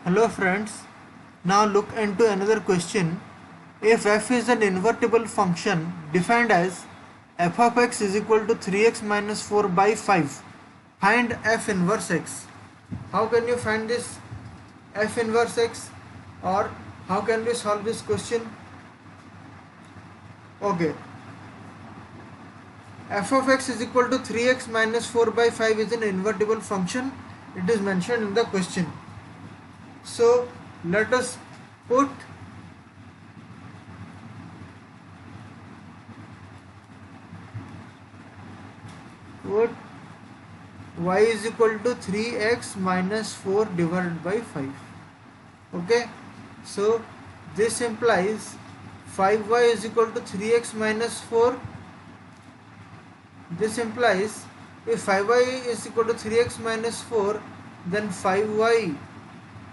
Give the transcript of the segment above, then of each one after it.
Hello friends, now look into another question. If f is an invertible function defined as f of x is equal to 3x minus 4 by 5, find f inverse x. How can you find this f inverse x, or how can we solve this question? Okay, f of x is equal to 3x minus 4 by 5 is an invertible function. It is mentioned in the question. So let us put y is equal to 3x minus 4 divided by 5. Okay, so this implies 5y is equal to 3x minus 4. This implies if 5y is equal to 3x minus 4, then 5y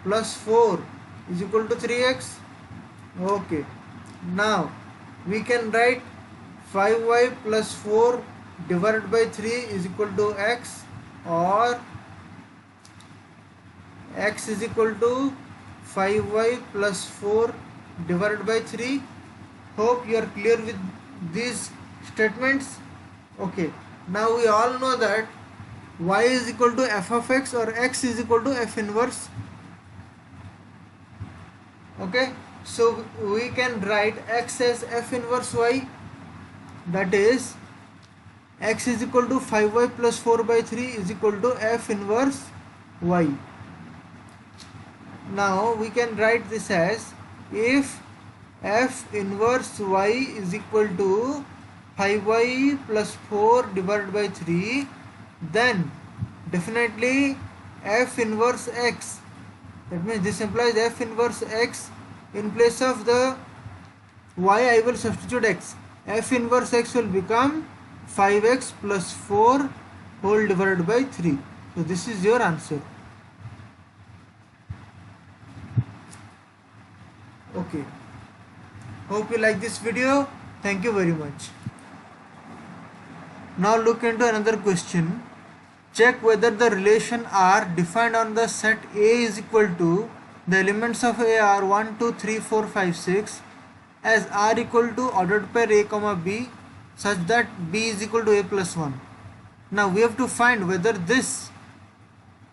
plus 4 is equal to 3x. Okay, now we can write 5y plus 4 divided by 3 is equal to x, or x is equal to 5y plus 4 divided by 3. Hope you are clear with these statements. Okay, now we all know that y is equal to f of x or x is equal to f inverse. Okay, so we can write x as f inverse y, that is x is equal to 5y plus 4 by 3 is equal to f inverse y. Now we can write this as if f inverse y is equal to 5y plus 4 divided by 3, then definitely f inverse x, that means this implies f inverse x, in place of the y I will substitute x. F inverse x will become 5x plus 4 whole divided by 3. So this is your answer. Okay, hope you like this video. Thank you very much. Now look into another question. Check whether the relation R defined on the set A is equal to the elements of A are 1, 2, 3, 4, 5, 6 as R equal to ordered pair A comma B such that B is equal to A plus 1. Now we have to find whether this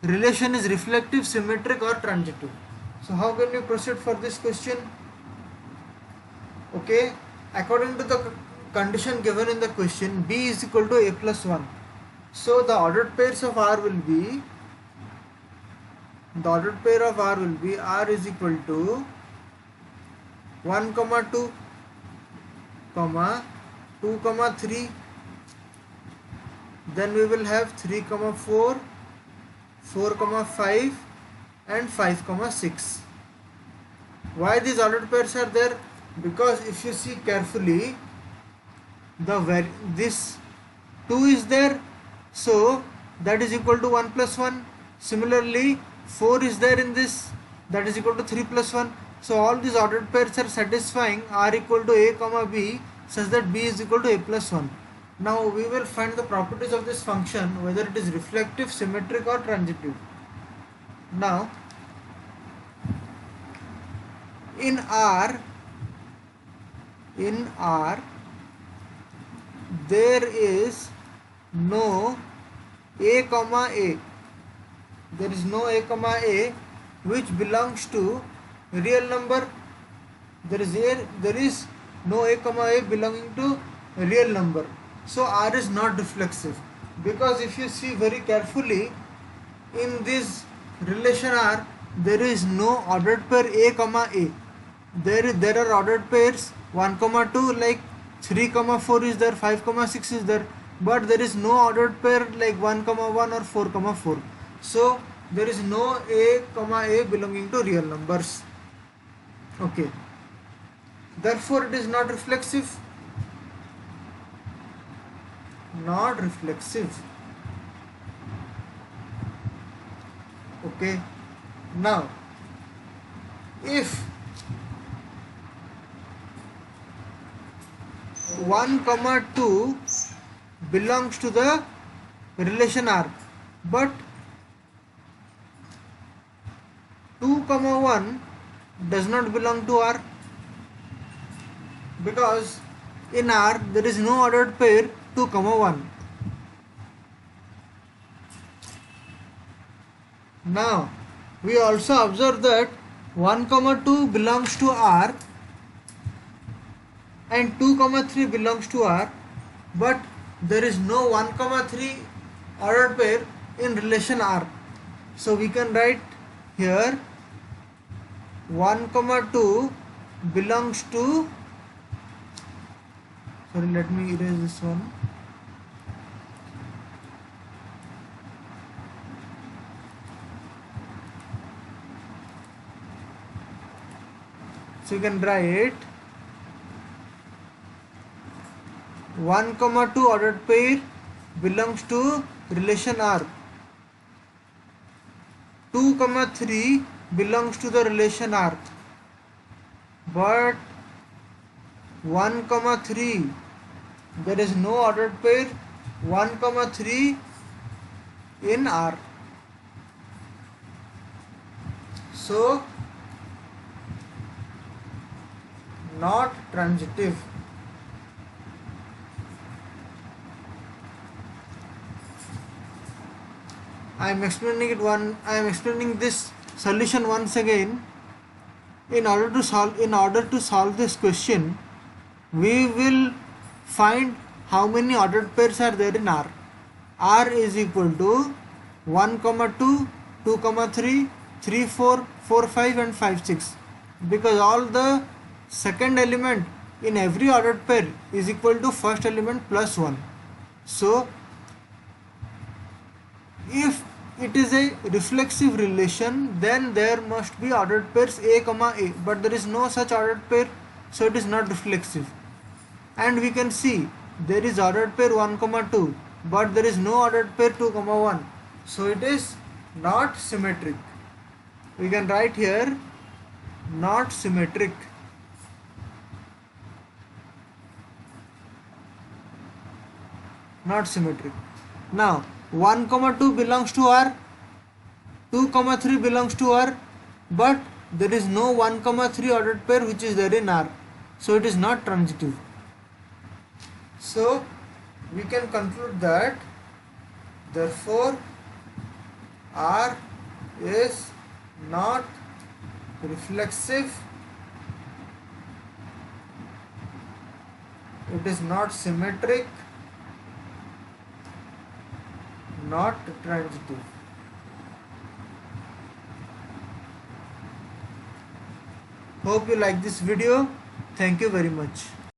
relation is reflective, symmetric or transitive. So how can we proceed for this question? Okay, according to the condition given in the question, B is equal to A plus 1. So the ordered pairs of R will be, R is equal to 1, 2, 2, 3, then we will have 3, 4, 4, 5 and 5, 6. Why these ordered pairs are there? Because if you see carefully, this 2 is there, so that is equal to 1 plus 1. Similarly 4 is there in this, that is equal to 3 plus 1. So all these ordered pairs are satisfying R equal to A comma B such that B is equal to A plus 1. Now we will find the properties of this function, whether it is reflective, symmetric or transitive. Now in R there is no A comma A. There is no A comma A which belongs to real number. There is no A comma A belonging to a real number. So R is not reflexive, because if you see very carefully in this relation R, there is no ordered pair A comma A. There are ordered pairs 1, 2, like 3, 4 is there, 5, 6 is there, but there is no ordered pair like 1, 1 or 4, 4. So there is no A comma A belonging to real numbers. Okay, therefore it is not reflexive. Okay, now if 1, 2 belongs to the relation R, but 2 comma 1 does not belong to R, because in R there is no ordered pair 2 comma 1. Now we also observe that 1 comma 2 belongs to R and 2 comma 3 belongs to R, but there is no 1 comma 3 ordered pair in relation R. So we can write here 1 comma 2 belongs to, sorry, let me erase this one. So you can write 1 comma 2 ordered pair belongs to relation R. 2 comma 3 belongs to the relation R, but 1 comma 3 there is no ordered pair 1 comma 3 in R. So not transitive. I am explaining this solution once again. In order to solve this question, we will find how many ordered pairs are there in R. R is equal to 1 comma 2, 2 comma 3, 3 4, 4 5 and 5 6, because all the second element in every ordered pair is equal to first element plus 1. So if it is a reflexive relation, then there must be ordered pairs A comma A, but there is no such ordered pair, so it is not reflexive. And we can see there is ordered pair 1 comma 2, but there is no ordered pair 2 comma 1, so it is not symmetric. We can write here not symmetric. Not symmetric. Now 1 comma 2 belongs to R, 2 comma 3 belongs to R, but there is no 1 comma 3 ordered pair which is there in R, so it is not transitive. So we can conclude that therefore R is not reflexive, it is not symmetric, not transitive. Hope you like this video. Thank you very much.